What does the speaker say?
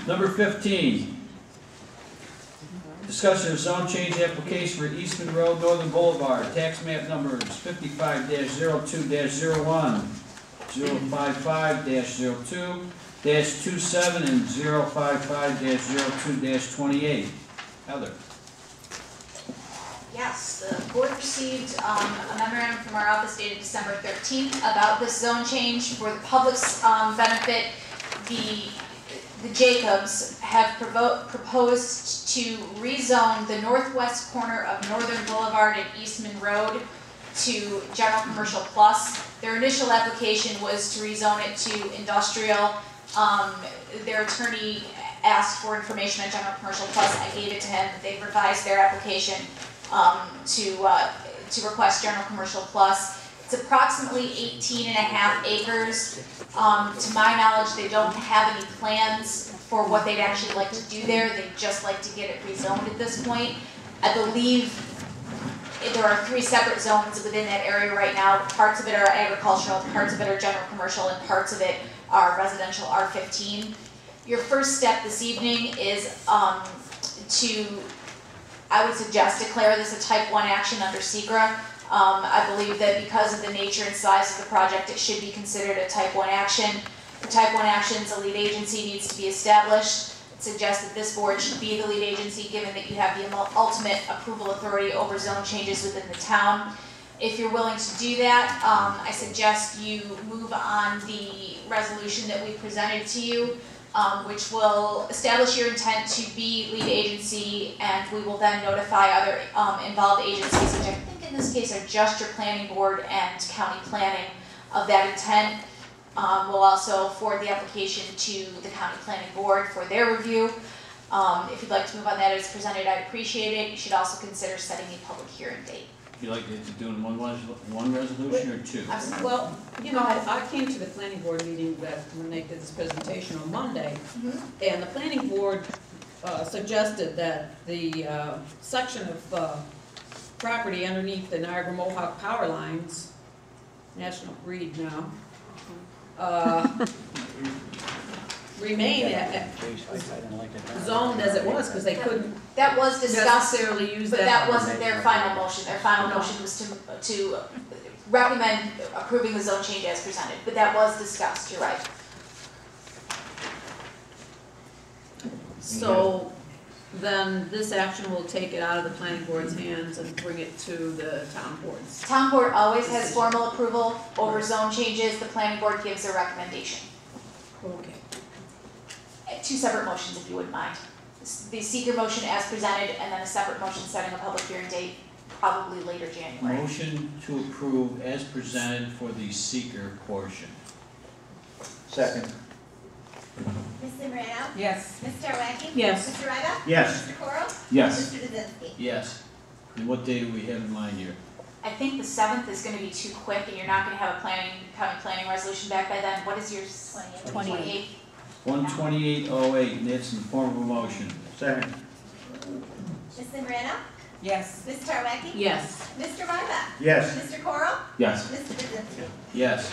Number 15. Discussion of zone change application for Eastman Road, Northern Boulevard, tax map numbers 55-02-01, 055-02-27, and 055-02-28. Heather. Yes, the board received a memorandum from our office dated December 13th about this zone change. For the public's benefit, the Jacobs have proposed to rezone the northwest corner of Northern Boulevard and Eastman Road to General Commercial Plus. Their initial application was to rezone it to industrial. Their attorney asked for information on General Commercial Plus. I gave it to him. They revised their application to request General Commercial Plus. It's approximately 18.5 acres. To my knowledge, they don't have any plans for what they'd actually like to do there. They'd just like to get it rezoned at this point. I believe there are 3 separate zones within that area right now. Parts of it are agricultural, parts of it are general commercial, and parts of it are residential R15. Your first step this evening is I would suggest declare this a type 1 action under Cicero. I believe that because of the nature and size of the project, it should be considered a type 1 action. For type 1 actions, a lead agency needs to be established. It suggests that this board should be the lead agency, given that you have the ultimate approval authority over zone changes within the town. If you're willing to do that, I suggest you move on the resolution that we presented to you, which will establish your intent to be lead agency, and we will then notify other involved agencies, which I think in this case are just your planning board and county planning, of that intent. We'll also forward the application to the county planning board for their review. If you'd like to move on that as presented, I'd appreciate it. You should also consider setting a public hearing date. Would you like to do in one resolution or 2? Well, you know, I came to the planning board meeting when they did this presentation on Monday, and the planning board suggested that the section of property underneath the Niagara Mohawk power lines, National Grid now, remain zoned as it was, because they couldn't that was discussed, necessarily use but that wasn't their final motion. Their final motion was to recommend approving the zone change as presented, but that was discussed. You're right. So then this action will take it out of the planning board's hands and bring it to the town board's. Town board always has formal approval over zone changes. The planning board gives a recommendation. Okay. 2 separate motions, if you wouldn't mind. The seeker motion as presented, and then a separate motion setting a public hearing date, probably later January. Motion to approve as presented for the seeker portion. Second. Mr. Moreno? Yes. Mr. Arwacki? Yes. Mr. Ryba? Yes. Mr. Coro? Yes. Mr. Kaczynski? Yes. And what day do we have in mind here? I think the 7th is going to be too quick, and you're not going to have a county planning resolution back by then. What is your 28th? 12808, and that's in the form of a motion. Second. Mr. Moreno? Yes. Mr. Arwacki? Yes. Mr. Ryba? Yes. Mr. Coro? Yes. Mr. Kaczynski? Yes.